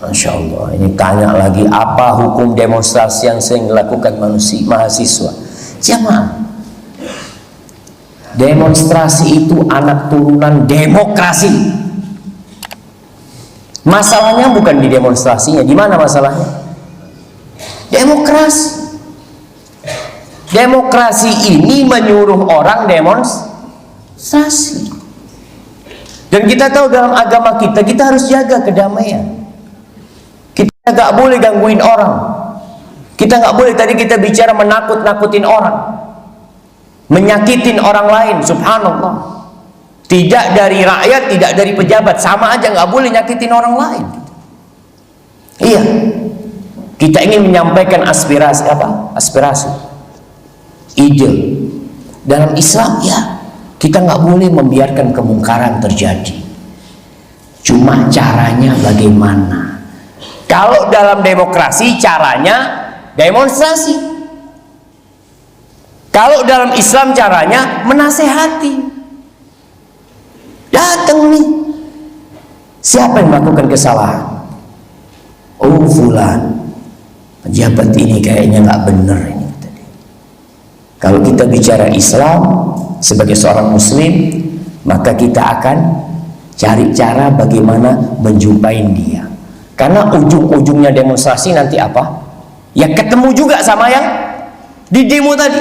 Masya Allah, ini tanya lagi, apa hukum demonstrasi yang sering dilakukan mahasiswa? Jamaah, demonstrasi itu anak turunan demokrasi. Masalahnya bukan di demonstrasinya. Di mana masalahnya? Demokrasi. Demokrasi ini menyuruh orang demonstrasi. Dan kita tahu dalam agama kita harus jaga kedamaian. Kita nggak boleh gangguin orang. Kita nggak boleh, tadi kita bicara menakut-nakutin orang, menyakitin orang lain. Subhanallah. Tidak dari rakyat, tidak dari pejabat, sama aja, nggak boleh nyakitin orang lain. Iya. Kita ingin menyampaikan aspirasi apa? Aspirasi, ide. Dalam Islam ya, kita nggak boleh membiarkan kemungkaran terjadi. Cuma caranya bagaimana? Kalau dalam demokrasi caranya demonstrasi. Kalau dalam Islam caranya menasehati. Datang nih, siapa yang melakukan kesalahan? Oh fulan, pejabat ini kayaknya nggak benar ini tadi. Kalau kita bicara Islam sebagai seorang muslim, maka kita akan cari cara bagaimana menjumpai dia. Karena ujung-ujungnya demonstrasi nanti apa? Ya ketemu juga sama yang di demo tadi.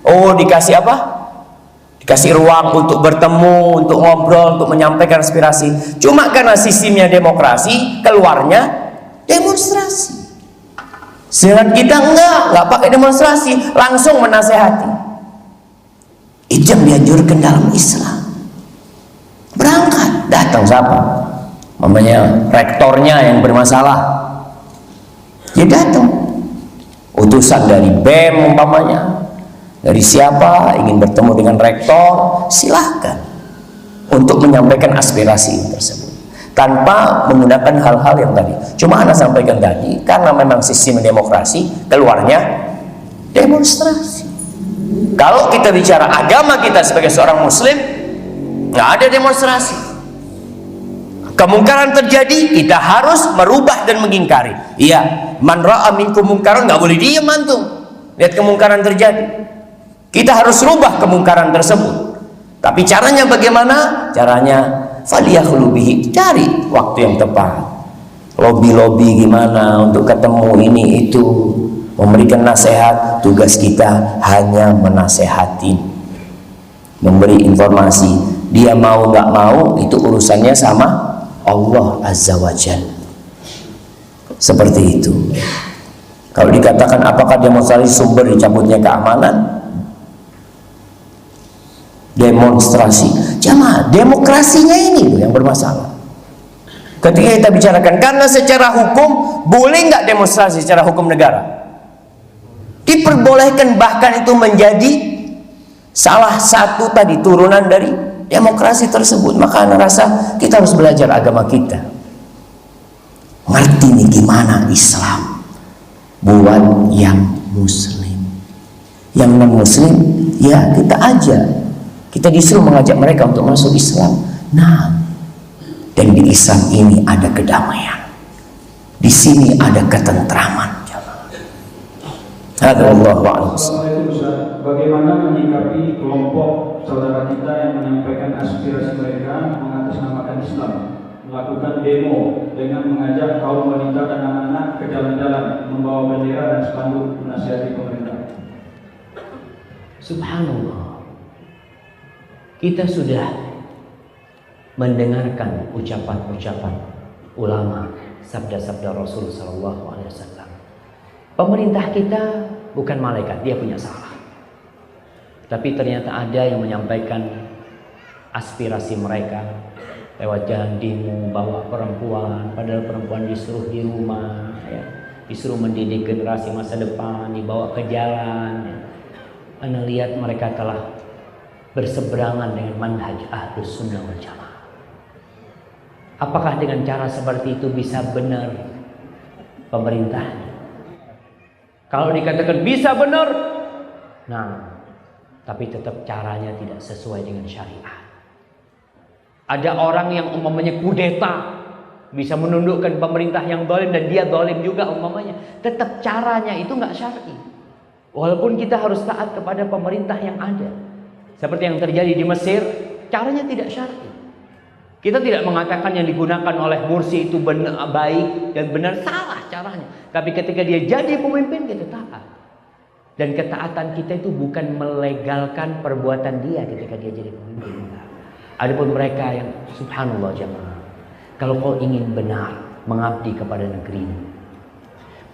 Oh, dikasih apa? Dikasih ruang untuk bertemu, untuk ngobrol, untuk menyampaikan aspirasi. Cuma karena sistemnya demokrasi, keluarnya demonstrasi. Sedangkan kita enggak pakai demonstrasi, langsung menasehati. Itu yang dianjurkan dalam Islam. Berangkat, datang siapa? Namanya rektornya yang bermasalah, dia datang, utusan dari BEM umpamanya, dari siapa ingin bertemu dengan rektor, silahkan untuk menyampaikan aspirasi tersebut tanpa menggunakan hal-hal yang tadi. Cuma Anda sampaikan tadi, karena memang sistem demokrasi, keluarnya demonstrasi. Kalau kita bicara agama kita sebagai seorang muslim, nggak ada demonstrasi. Kemungkaran terjadi, kita harus merubah dan mengingkari. Iya, man ra'a minkum mungkaran, nggak boleh diam antum. Lihat kemungkaran terjadi, kita harus rubah kemungkaran tersebut. Tapi caranya bagaimana? Caranya falyakhlu bihi, cari waktu yang tepat. Lobby gimana untuk ketemu ini itu, memberikan nasihat. Tugas kita hanya menasehati, memberi informasi. Dia mau nggak mau itu urusannya sama Allah Azza wa Jalla. Seperti itu. Kalau dikatakan apakah demonstrasi sumber dicabutnya keamanan? Demonstrasi, jamaah, demokrasinya ini yang bermasalah. Ketika kita bicarakan, karena secara hukum boleh nggak demonstrasi secara hukum negara? Diperbolehkan, bahkan itu menjadi salah satu tadi turunan dari demokrasi tersebut. Maka Anda rasa kita harus belajar agama kita, ngerti nih gimana Islam buat yang muslim. Yang non muslim ya kita aja, kita disuruh mengajak mereka untuk masuk Islam. Nah, dan di Islam ini ada kedamaian, di sini ada ketentraman. Bagaimana menyikapi kelompok saudara kita yang menyampaikan aspirasi mereka mengatasnamakan Islam, melakukan demo dengan mengajak kaum wanita dan anak-anak ke jalan-jalan, membawa bendera dan spanduk menasihati pemerintah? Subhanallah, kita sudah mendengarkan ucapan-ucapan ulama, sabda-sabda Rasul SAW. Pemerintah kita bukan malaikat, dia punya salah. Tapi ternyata ada yang menyampaikan aspirasi mereka lewat jalan demo, bawa perempuan, padahal perempuan disuruh di rumah, ya, disuruh mendidik generasi masa depan, dibawa ke jalan. Ya. Anda lihat mereka telah berseberangan dengan manhaj Ahlus Sunnah wal Jamaah. Apakah dengan cara seperti itu bisa benar pemerintahnya? Kalau dikatakan bisa benar, nah, tapi tetap caranya tidak sesuai dengan syariat. Ada orang yang umpamanya kudeta, bisa menundukkan pemerintah yang zalim dan dia zalim juga umpamanya, tetap caranya itu nggak syar'i. Walaupun kita harus taat kepada pemerintah yang ada, seperti yang terjadi di Mesir, caranya tidak syar'i. Kita tidak mengatakan yang digunakan oleh Mursi itu benar, baik dan benar, salah caranya. Tapi ketika dia jadi pemimpin, kita taat. Dan ketaatan kita itu bukan melegalkan perbuatan dia ketika dia jadi pemimpin. Adapun mereka yang subhanallah jamaah, kalau kau ingin benar mengabdi kepada negeri,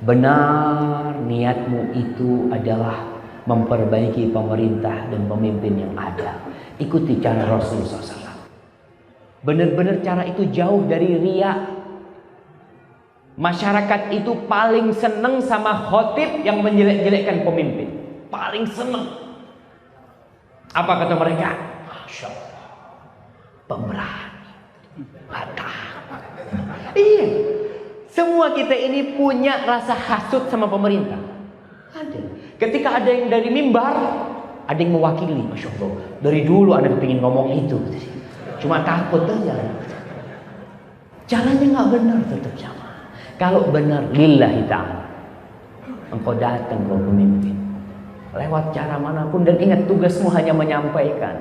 benar niatmu itu adalah memperbaiki pemerintah dan pemimpin yang ada, ikuti cara Rasulullah SAW. Benar-benar cara itu jauh dari riya. Masyarakat itu paling senang sama khotib yang menjelek-jelekkan pemimpin. Paling senang. Apa kata mereka? Masya Allah, pemberani, mata. Iya. Semua kita ini punya rasa hasut sama pemerintah. Ada. Ketika ada yang dari mimbar, ada yang mewakili. Masya Allah, dari dulu ada yang pengen ngomong itu. Cuma takut aja. Caranya nggak benar tetap sama. Kalau benar lillahi ta'ala, engkau datang ke pemimpin lewat cara manapun, dan ingat tugasmu hanya menyampaikan.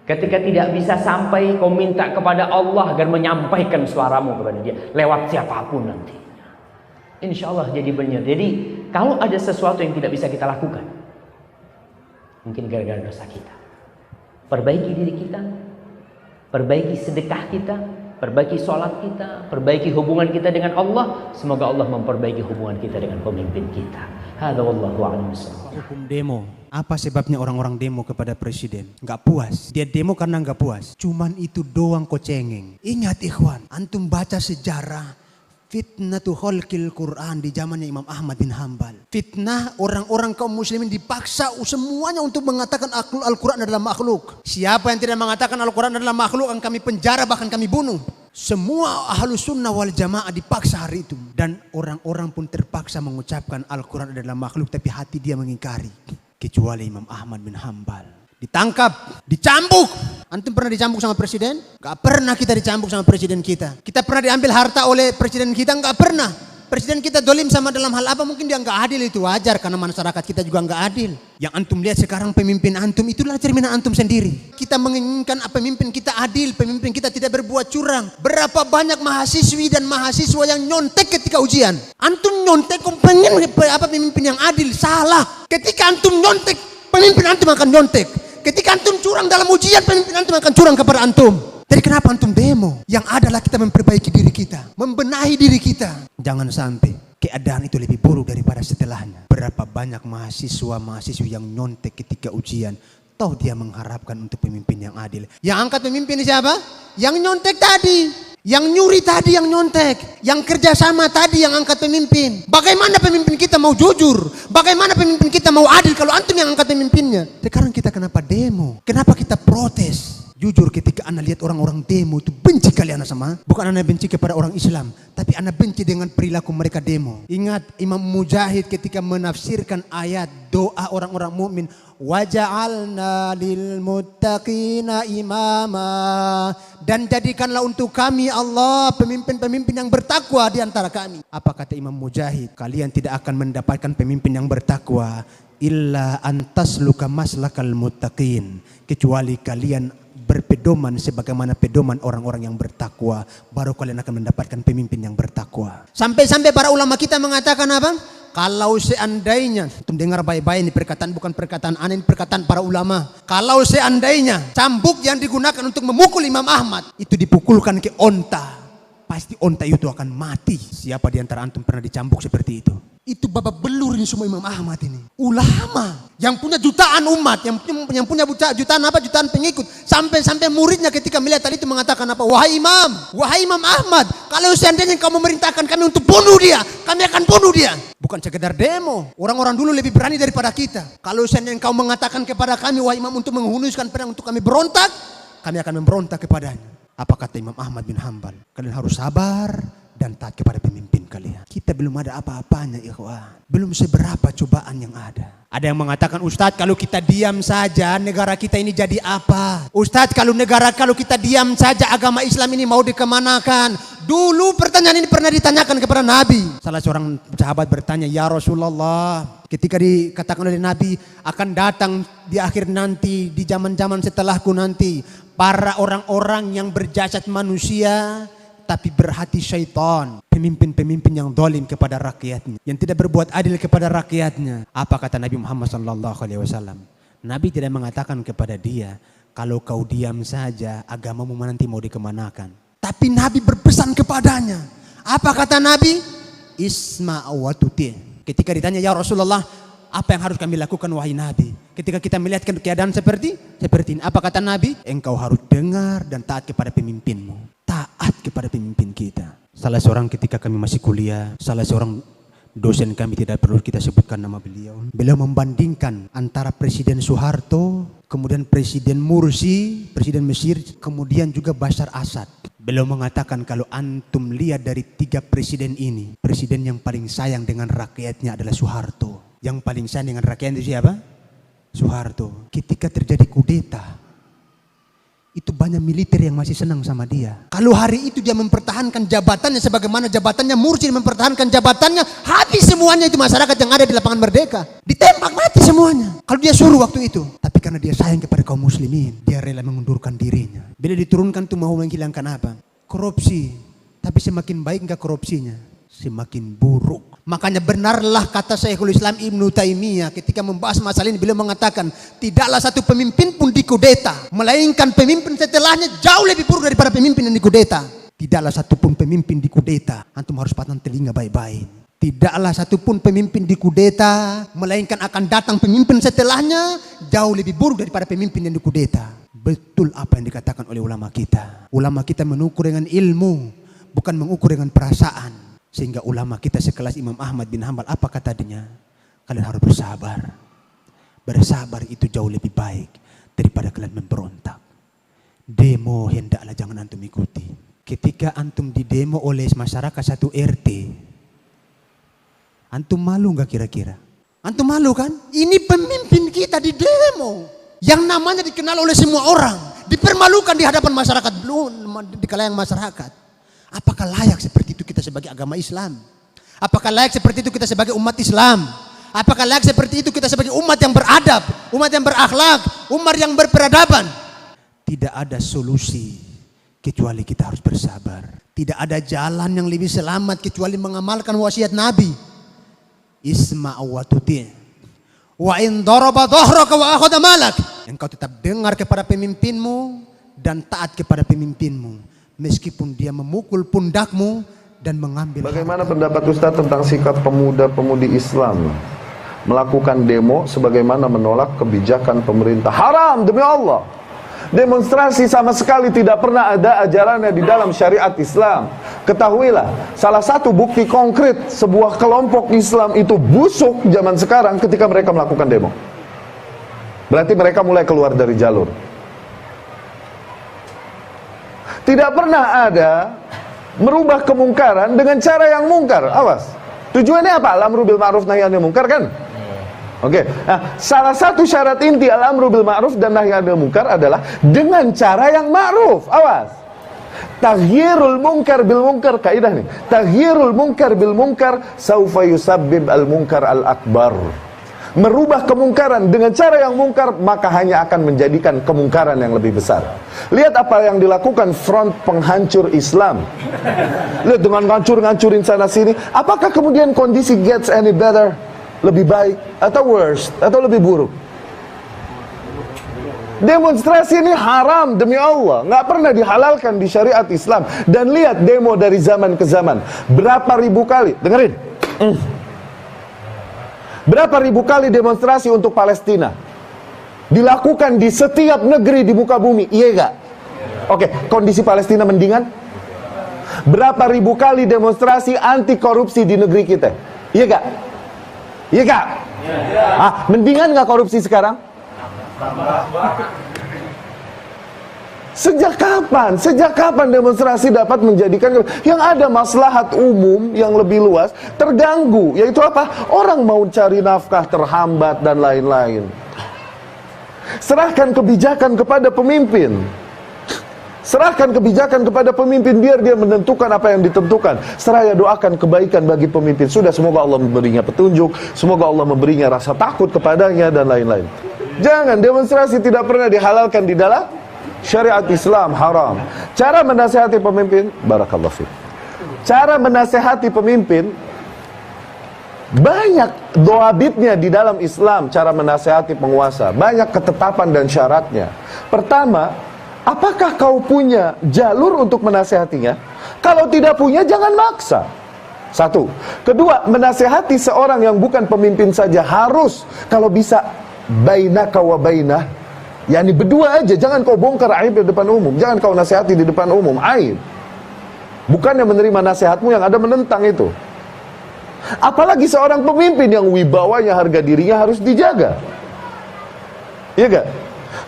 Ketika tidak bisa sampai, kau minta kepada Allah agar menyampaikan suaramu kepada dia lewat siapapun nanti. Insya Allah jadi benar. Jadi kalau ada sesuatu yang tidak bisa kita lakukan, mungkin gara-gara dosa kita, perbaiki diri kita, perbaiki sedekah kita, perbaiki sholat kita, perbaiki hubungan kita dengan Allah. Semoga Allah memperbaiki hubungan kita dengan pemimpin kita. Hadza wallahu a'lam bishawab. Hukum demo. Apa sebabnya orang-orang demo kepada presiden? Gak puas. Dia demo karena gak puas. Cuman itu doang kok cengeng. Ingat ikhwan, antum baca sejarah fitnatu khalqil Quran di zamannya Imam Ahmad bin Hambal. Fitnah orang-orang kaum muslimin dipaksa semuanya untuk mengatakan Al-Quran adalah makhluk. Siapa yang tidak mengatakan Al-Quran adalah makhluk akan kami penjara, bahkan kami bunuh. Semua ahlus sunnah wal jamaah dipaksa hari itu. Dan orang-orang pun terpaksa mengucapkan Al-Quran adalah makhluk, tapi hati dia mengingkari. Kecuali Imam Ahmad bin Hambal. Ditangkap, dicambuk. Antum pernah dicambuk sama presiden? Gak pernah kita dicambuk sama presiden kita. Kita pernah diambil harta oleh presiden kita? Gak pernah. Presiden kita dolim sama dalam hal apa? Mungkin dia gak adil, itu wajar karena masyarakat kita juga gak adil. Yang antum lihat sekarang pemimpin antum itulah cerminan antum sendiri. Kita menginginkan pemimpin kita adil, pemimpin kita tidak berbuat curang. Berapa banyak mahasiswi dan mahasiswa yang nyontek ketika ujian? Antum nyontek, pengen pemimpin yang adil? Salah. Ketika antum nyontek, pemimpin antum akan nyontek. Ketika antum curang dalam ujian, pemimpin antum akan curang kepada antum. Jadi kenapa antum demo? Yang adalah kita memperbaiki diri kita, membenahi diri kita. Jangan sampai keadaan itu lebih buruk daripada setelahnya. Berapa banyak mahasiswa-mahasiswi yang nyontek ketika ujian, toh dia mengharapkan untuk pemimpin yang adil. Yang angkat pemimpin siapa? Yang nyontek tadi. Yang nyuri tadi yang nyontek. Yang kerjasama tadi yang angkat pemimpin. Bagaimana pemimpin kita mau jujur? Bagaimana pemimpin kita mau adil kalau antum yang angkat pemimpinnya? Sekarang kita kenapa demo? Kenapa kita protes? Jujur ketika anda lihat orang-orang demo itu benci kali anda sama. Bukan anda benci kepada orang Islam, tapi anda benci dengan perilaku mereka demo. Ingat Imam Mujahid ketika menafsirkan ayat doa orang-orang mukmin, waja'alna lil muttaqina imama, dan jadikanlah untuk kami Allah pemimpin-pemimpin yang bertakwa di antara kami. Apa kata Imam Mujahid? Kalian tidak akan mendapatkan pemimpin yang bertakwa illa antasluka maslakal muttaqin, kecuali kalian berpedoman sebagaimana pedoman orang-orang yang bertakwa, baru kalian akan mendapatkan pemimpin yang bertakwa. Sampai-sampai para ulama kita mengatakan apa? Kalau seandainya, antum dengar baik-baik ini perkataan, bukan perkataan aneh, ini perkataan para ulama. Kalau seandainya cambuk yang digunakan untuk memukul Imam Ahmad itu dipukulkan ke onta, pasti onta itu akan mati. Siapa di antara antum pernah dicambuk seperti itu? Itu babak belur ini semua Imam Ahmad ini. Ulama yang punya jutaan umat, yang punya jutaan pengikut. Sampai muridnya ketika melihat tadi itu mengatakan apa? Wahai Imam Ahmad, kalau seandainya kau memerintahkan kami untuk bunuh dia, kami akan bunuh dia. Bukan sekedar demo. Orang-orang dulu lebih berani daripada kita. Kalau seandainya kau mengatakan kepada kami, wahai Imam, untuk menghunuskan pedang untuk kami berontak, kami akan memberontak kepadanya. Apa kata Imam Ahmad bin Hambal? Kalian harus sabar dan taat kepada pemimpin kalian. Kita belum ada apa-apanya ikhwan. Belum seberapa cobaan yang ada. Ada yang mengatakan, Ustadz kalau kita diam saja negara kita ini jadi apa? Ustadz kalau kita diam saja agama Islam ini mau dikemanakan? Dulu pertanyaan ini pernah ditanyakan kepada Nabi. Salah seorang sahabat bertanya, "Ya Rasulullah, ketika dikatakan oleh Nabi akan datang di akhir nanti, di zaman-zaman setelahku nanti, para orang-orang yang berjasad manusia tapi berhati syaitan, pemimpin-pemimpin yang zalim kepada rakyatnya, yang tidak berbuat adil kepada rakyatnya." Apa kata Nabi Muhammad SAW? Nabi tidak mengatakan kepada dia, "Kalau kau diam saja, agamamu nanti mau dikemanakan." Tapi Nabi berpesan kepadanya. Apa kata Nabi? Isma' wa tuti'. Ketika ditanya, "Ya Rasulullah, apa yang harus kami lakukan wahai Nabi?" Ketika kita melihat keadaan seperti ini, apa kata Nabi? Engkau harus dengar dan taat kepada pemimpinmu. Taat kepada pemimpin kita. Salah seorang ketika kami masih kuliah, salah seorang dosen kami, tidak perlu kita sebutkan nama beliau. Beliau membandingkan antara Presiden Soeharto, kemudian Presiden Mursi, Presiden Mesir, kemudian juga Bashar Assad. Beliau mengatakan, kalau antum lihat dari 3 presiden ini, presiden yang paling sayang dengan rakyatnya adalah Soeharto. Yang paling sayang dengan rakyatnya itu siapa? Soeharto. Ketika terjadi kudeta, itu banyak militer yang masih senang sama dia. Kalau hari itu dia mempertahankan jabatannya sebagaimana jabatannya Mursi mempertahankan jabatannya, habis semuanya itu masyarakat yang ada di lapangan Merdeka. Ditembak mati semuanya. Kalau dia suruh waktu itu. Tapi karena dia sayang kepada kaum muslimin, dia rela mengundurkan dirinya. Bila diturunkan itu mau menghilangkan apa? Korupsi. Tapi semakin baik enggak korupsinya? Semakin buruk. Makanya benarlah kata Syekhul Islam Ibnu Taimiyah ketika membahas masalah ini, beliau mengatakan tidaklah satu pemimpin pun dikudeta, melainkan pemimpin setelahnya jauh lebih buruk daripada pemimpin yang dikudeta. Tidaklah satu pun pemimpin dikudeta, antum harus patang telinga baik-baik. Tidaklah satu pun pemimpin dikudeta, melainkan akan datang pemimpin setelahnya jauh lebih buruk daripada pemimpin yang dikudeta. Betul apa yang dikatakan oleh ulama kita. Ulama kita mengukur dengan ilmu, bukan mengukur dengan perasaan. Sehingga ulama kita sekelas Imam Ahmad bin Hanbal, apa kata dia? Kalian harus bersabar. Bersabar itu jauh lebih baik daripada kalian memberontak. Demo hendaklah jangan antum ikuti. Ketika antum didemo oleh masyarakat satu RT, antum malu nggak kira-kira? Antum malu kan? Ini pemimpin kita di demo, yang namanya dikenal oleh semua orang, dipermalukan di hadapan masyarakat, belum di kalangan masyarakat. Apakah layak seperti itu kita sebagai agama Islam? Apakah layak seperti itu kita sebagai umat Islam? Apakah layak seperti itu kita sebagai umat yang beradab, umat yang berakhlak, umat yang berperadaban? Tidak ada solusi kecuali kita harus bersabar. Tidak ada jalan yang lebih selamat kecuali mengamalkan wasiat Nabi. Isma' wa tuti'. Wa in daraba dhahraka wa akhadha malak. Engkau tetap dengar kepada pemimpinmu dan taat kepada pemimpinmu. Meskipun dia memukul pundakmu dan mengambil. Bagaimana pendapat Ustaz tentang sikap pemuda-pemudi Islam melakukan demo sebagaimana menolak kebijakan pemerintah? Haram demi Allah. Demonstrasi sama sekali tidak pernah ada ajarannya di dalam syariat Islam. Ketahuilah, salah satu bukti konkret sebuah kelompok Islam itu busuk zaman sekarang ketika mereka melakukan demo. Berarti mereka mulai keluar dari jalur. Tidak pernah ada merubah kemungkaran dengan cara yang mungkar. Awas. Tujuannya apa? Al-amru bil ma'ruf nahi anil munkar kan? Oke. Nah, salah satu syarat inti al-amru bil ma'ruf dan nahi anil munkar adalah dengan cara yang ma'ruf. Awas. Taghyirul munkar bil munkar, kaidah nih. Taghyirul munkar bil munkar saufa yusabbib al munkar al akbar. Merubah kemungkaran dengan cara yang mungkar maka hanya akan menjadikan kemungkaran yang lebih besar. Lihat apa yang dilakukan front penghancur Islam. Lihat dengan ngancur-ngancurin sana sini. Apakah kemudian kondisi gets any better? Lebih baik atau worse atau lebih buruk? Demonstrasi ini haram demi Allah, nggak pernah dihalalkan di syariat Islam. Dan lihat demo dari zaman ke zaman, berapa ribu kali, dengerin. Berapa ribu kali demonstrasi untuk Palestina dilakukan di setiap negeri di muka bumi, iya gak? Oke, kondisi Palestina mendingan? Berapa ribu kali demonstrasi anti korupsi di negeri kita, iya gak? Iya gak? Mendingan gak korupsi sekarang? Sejak kapan? Sejak kapan demonstrasi dapat menjadikan yang ada maslahat umum yang lebih luas terganggu? Yaitu apa? Orang mau cari nafkah terhambat dan lain-lain. Serahkan kebijakan kepada pemimpin. Serahkan kebijakan kepada pemimpin, biar dia menentukan apa yang ditentukan. Seraya doakan kebaikan bagi pemimpin. Sudah, semoga Allah memberinya petunjuk, semoga Allah memberinya rasa takut kepadanya, dan lain-lain. Jangan, demonstrasi tidak pernah dihalalkan di dalam syariat Islam, haram. Cara menasihati pemimpin, barakallahu fiik. Cara menasihati pemimpin, banyak doabitnya di dalam Islam. Cara menasihati penguasa, banyak ketetapan dan syaratnya. Pertama, apakah kau punya jalur untuk menasehatinya? Kalau tidak punya, jangan maksa. Satu. Kedua, menasehati seorang yang bukan pemimpin saja harus, kalau bisa, bainaka wa bainah, yakni berdua aja. Jangan kau bongkar aib di depan umum. Jangan kau nasihati di depan umum, aib. Bukannya menerima nasihatmu yang ada menentang itu. Apalagi seorang pemimpin yang wibawanya, harga dirinya harus dijaga. Iya gak?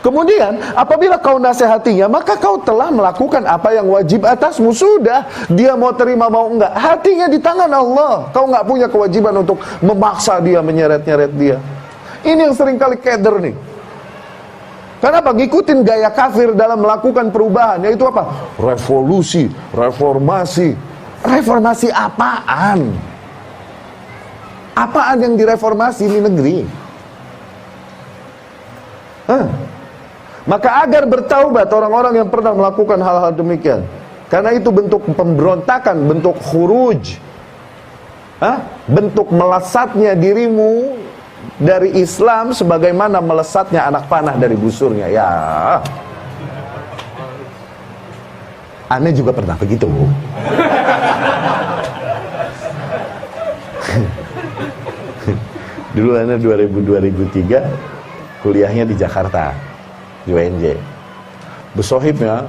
Kemudian apabila kau nasihatinya, maka kau telah melakukan apa yang wajib atasmu. Sudah, dia mau terima mau enggak, hatinya di tangan Allah. Kau enggak punya kewajiban untuk memaksa dia, menyeret-nyeret dia. Ini yang sering kali keder nih. Kenapa? Ngikutin gaya kafir dalam melakukan perubahan, yaitu apa? Revolusi, reformasi. Reformasi apaan? Apaan yang direformasi ini negeri? Maka agar bertaubat orang-orang yang pernah melakukan hal-hal demikian. Karena itu bentuk pemberontakan, bentuk khuruj, bentuk melesatnya dirimu dari Islam, sebagaimana melesatnya anak panah dari busurnya. Ya, aneh juga pernah begitu. Dulu aneh 2003 kuliahnya di Jakarta, di UNJ. Besohibnya,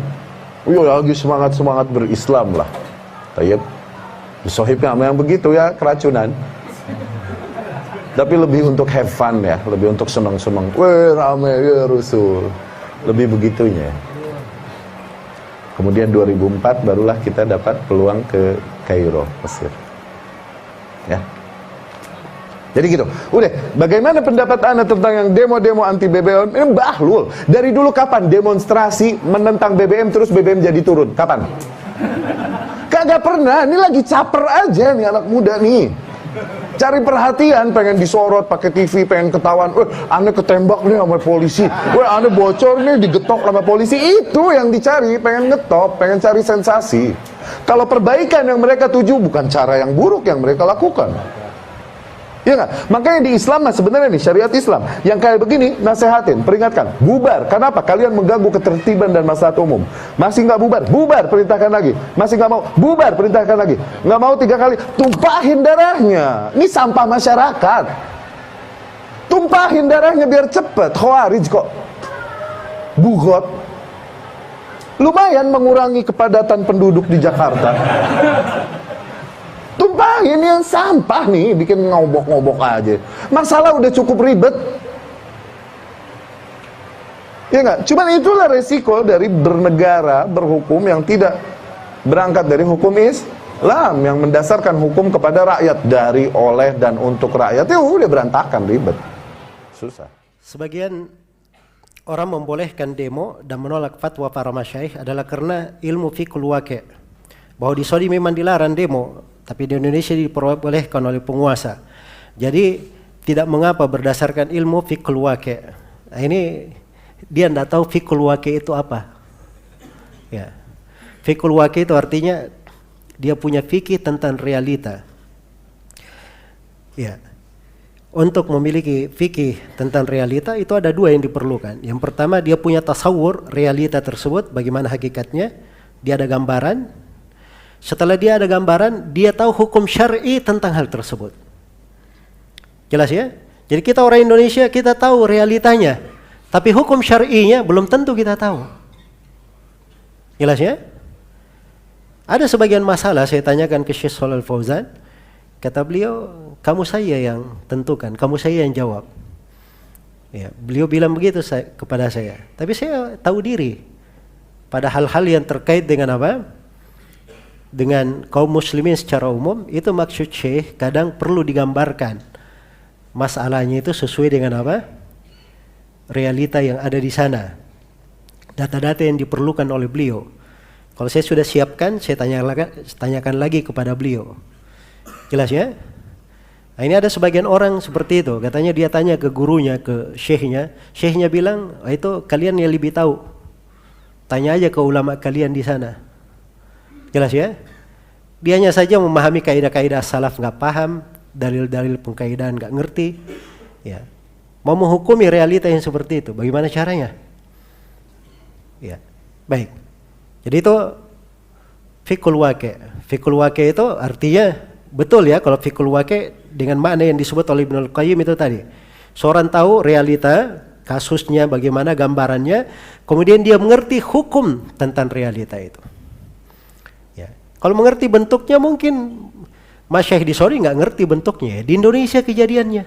lagi semangat berislam lah. Tayyib. Besohibnya yang begitu ya, keracunan. Tapi lebih untuk have fun ya, lebih untuk senang-senang. Weh, rame ya Rasul. Lebih begitunya. Kemudian 2004 barulah kita dapat peluang ke Kairo, Mesir. Ya. Jadi gitu. Udah, bagaimana pendapat Anda tentang yang demo-demo anti BBM? Ini bahlul. Dari dulu kapan demonstrasi menentang BBM terus BBM jadi turun? Kapan? Kagak pernah. Ini lagi caper aja nih anak muda nih. Cari perhatian, pengen disorot pakai TV, pengen ketahuan. Aneh ketembak nih sama polisi. Aneh bocor nih, digetok sama polisi. Itu yang dicari, pengen ngetop, pengen cari sensasi. Kalau perbaikan yang mereka tuju bukan cara yang buruk yang mereka lakukan. Iya nggak? Makanya di Islam sebenarnya nih, syariat Islam yang kayak begini, nasehatin, peringatkan, bubar. Kenapa? Kalian mengganggu ketertiban dan maslahat umum. Masih nggak bubar? Bubar, perintahkan lagi. Masih nggak mau? Bubar, perintahkan lagi. Nggak mau 3 kali, tumpahin darahnya. Ini sampah masyarakat. Tumpahin darahnya biar cepet. Khawarij kok bugot. Lumayan mengurangi kepadatan penduduk di Jakarta. Tumpahin yang sampah nih, bikin ngobok-ngobok aja. Masalah udah cukup ribet. Ya nggak? Cuman itulah resiko dari bernegara, berhukum yang tidak berangkat dari hukum Islam, yang mendasarkan hukum kepada rakyat, dari, oleh, dan untuk rakyat. Ya udah berantakan, ribet. Susah. Sebagian orang membolehkan demo dan menolak fatwa para masyaikh adalah karena ilmu fiqhul waqi'. Bahwa di Saudi memang dilarang demo, tapi di Indonesia diperbolehkan oleh penguasa. Jadi tidak mengapa berdasarkan ilmu fiqhul waqi'. Nah, ini dia tidak tahu fiqhul waqi' itu apa. Ya. Fiqhul waqi' itu artinya dia punya fikih tentang realita. Ya. Untuk memiliki fikih tentang realita itu ada 2 yang diperlukan. Yang pertama, dia punya tasawur realita tersebut, bagaimana hakikatnya. Dia ada gambaran. Setelah dia ada gambaran, dia tahu hukum syar'i tentang hal tersebut. Jelas ya? Jadi kita orang Indonesia, kita tahu realitanya, tapi hukum syar'inya belum tentu kita tahu. Jelas ya? Ada sebagian masalah saya tanyakan ke Syekh Shalal Fauzan, kata beliau, kamu saya yang tentukan, kamu saya yang jawab. Ya, beliau bilang begitu kepada saya. Tapi saya tahu diri pada hal-hal yang terkait dengan apa? Dengan kaum muslimin secara umum, itu maksud Syekh kadang perlu digambarkan masalahnya itu sesuai dengan apa? Realita yang ada di sana. Data-data yang diperlukan oleh beliau. Kalau saya sudah siapkan, saya tanyakan lagi kepada beliau. Jelas ya? Nah, ini ada sebagian orang seperti itu. Katanya dia tanya ke gurunya, ke syekhnya. Syekhnya bilang, itu kalian yang lebih tahu. Tanya aja ke ulama kalian di sana. Jelas ya? Dianya saja memahami kaidah-kaidah salaf nggak paham, dalil-dalil pengkaidahan nggak ngerti. Ya. Mau menghukumi realita yang seperti itu, bagaimana caranya? Ya, baik. Jadi itu fikul waqi'. Fikul waqi' itu artinya betul ya, kalau fikul waqi' dengan makna yang disebut oleh Ibnul Qayyim itu tadi. Seorang tahu realita, kasusnya bagaimana gambarannya, kemudian dia mengerti hukum tentang realita itu. Ya. Kalau mengerti bentuknya mungkin Masyaikh di Saudi nggak ngerti bentuknya ya. Di Indonesia kejadiannya.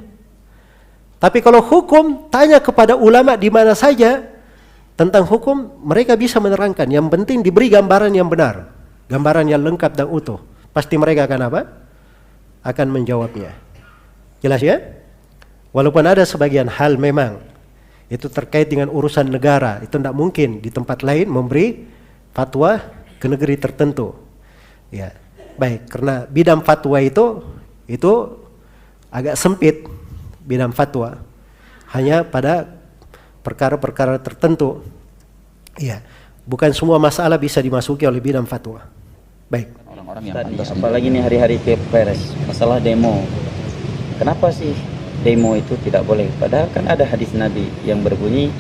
Tapi kalau hukum, tanya kepada ulama di mana saja tentang hukum, mereka bisa menerangkan. Yang penting diberi gambaran yang benar, gambaran yang lengkap dan utuh. Pasti mereka akan apa? Akan menjawabnya. Jelas ya? Walaupun ada sebagian hal memang itu terkait dengan urusan negara, itu tidak mungkin di tempat lain memberi fatwa ke negeri tertentu. Ya, baik. Karena bidang fatwa itu agak sempit, bidang fatwa hanya pada perkara-perkara tertentu. Ya, bukan semua masalah bisa dimasuki oleh bidang fatwa. Baik. Orang-orang yang pantas, apalagi nih hari-hari Pilpres, masalah demo. Kenapa sih demo itu tidak boleh? Padahal kan ada hadis Nabi yang berbunyi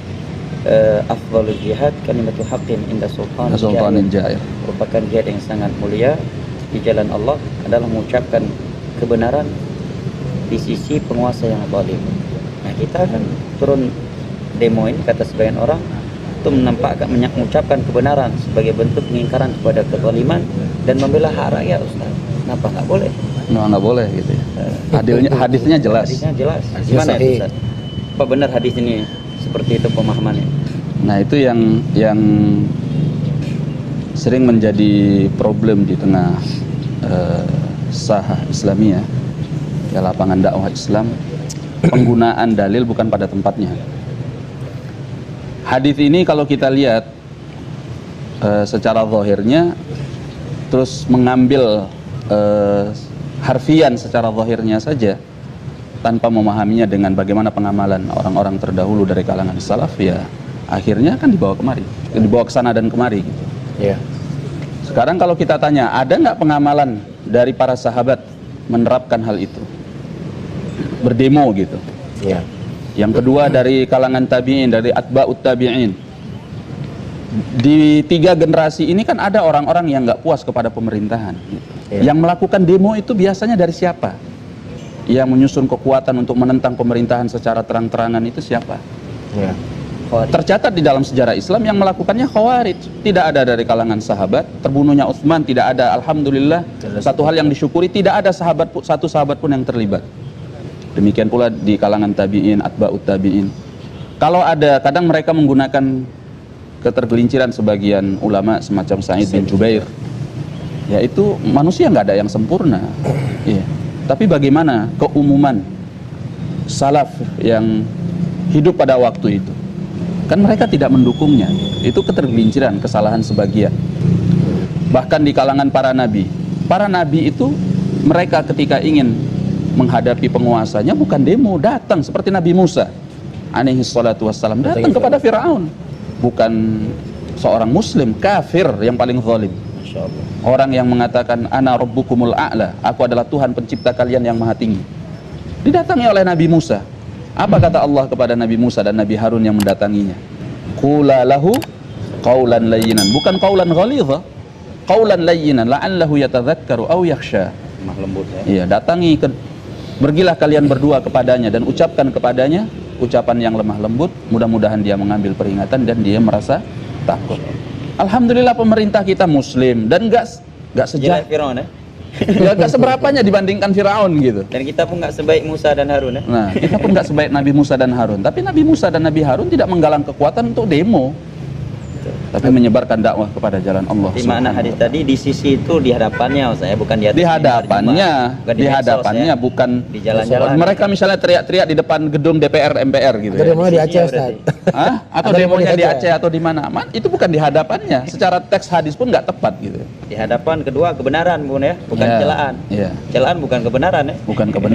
afdhalul jihad kalimatu haqqin inda sultanin jair. Merupakan jihad yang sangat mulia di jalan Allah adalah mengucapkan kebenaran di sisi penguasa yang zalim. Nah, kita kan turun demo ini, kata sebagian orang, itu mengucapkan kebenaran sebagai bentuk pengingkaran kepada kezaliman dan membela hak rakyat, Ustaz. Kenapa nggak boleh? Nggak boleh gitu ya. Hadisnya jelas. Hadisnya jelas. Gimana itu, Ustaz? Apa benar hadis ini seperti itu pemahamannya? Nah, itu yang sering menjadi problem di tengah sahah Islamiyah, ya, lapangan dakwah Islam, penggunaan dalil bukan pada tempatnya. Hadis ini kalau kita lihat secara zahirnya, terus mengambil harfian secara zahirnya saja tanpa memahaminya dengan bagaimana pengamalan orang-orang terdahulu dari kalangan salaf, ya akhirnya kan dibawa ke sana dan kemari gitu. Ya. Sekarang kalau kita tanya, ada nggak pengamalan dari para sahabat menerapkan hal itu, berdemo gitu? Ya. Yang kedua dari kalangan tabi'in, dari atba'ut tabi'in. Di 3 generasi ini kan ada orang-orang yang nggak puas kepada pemerintahan. Yang melakukan demo itu biasanya dari siapa? Yang menyusun kekuatan untuk menentang pemerintahan secara terang-terangan itu siapa? Ya. Tercatat di dalam sejarah Islam yang melakukannya Khawarij. Tidak ada dari kalangan sahabat. Terbunuhnya Utsman tidak ada. Alhamdulillah, satu hal yang disyukuri, tidak ada satu sahabat pun yang terlibat. Demikian pula di kalangan tabi'in, atba'ut tabi'in. Kalau ada, kadang mereka menggunakan ketergelinciran sebagian ulama semacam Sa'id bin Jubair. Ya, itu manusia nggak ada yang sempurna. Ya. Tapi bagaimana keumuman salaf yang hidup pada waktu itu? Kan mereka tidak mendukungnya. Itu ketergelinciran, kesalahan sebagian. Bahkan di kalangan para nabi itu, mereka ketika ingin menghadapi penguasanya bukan demo, datang seperti Nabi Musa alaihi salatu wassalam, datang kepada Firaun. Bukan seorang muslim, kafir yang paling zalim. Orang yang mengatakan ana rabbukumul a'la, aku adalah Tuhan pencipta kalian yang maha tinggi. Didatangi oleh Nabi Musa. Apa kata Allah kepada Nabi Musa dan Nabi Harun yang mendatanginya? Qula lahu qaulan layyinan, bukan qaulan ghalidha, qaulan layyinan la'allahu yatadzakkaru aw yakhsha. Lemah lembut ya. Iya, pergilah kalian berdua kepadanya dan ucapkan kepadanya ucapan yang lemah lembut, mudah-mudahan dia mengambil peringatan dan dia merasa takut. Alhamdulillah pemerintah kita muslim dan enggak sejahat Firaun ya. Enggak seberapanya dibandingkan Firaun gitu. Dan kita pun enggak sebaik Musa dan Harun ya. Nah, kita pun enggak sebaik Nabi Musa dan Harun, tapi Nabi Musa dan Nabi Harun tidak menggalang kekuatan untuk demo. tapi menyebarkan dakwah kepada jalan Allah. Di mana hadis tadi di sisi itu di hadapannya, saya bukan di atas Di hadapannya, bukan di medsos, hadapannya ya. bukan Di jalan-jalan. Mereka misalnya teriak-teriak di depan gedung DPR MPR gitu. Atau Ya. demonya di Aceh, Ustaz. Hah? Atau Ada demonya di Aceh. Aceh atau di mana? Itu bukan di hadapannya. Secara teks hadis pun nggak tepat gitu. Di hadapan kedua kebenaran, Bun ya, bukan Ya, celaan. ya. Celaan bukan kebenaran ya. Bukan kebenaran.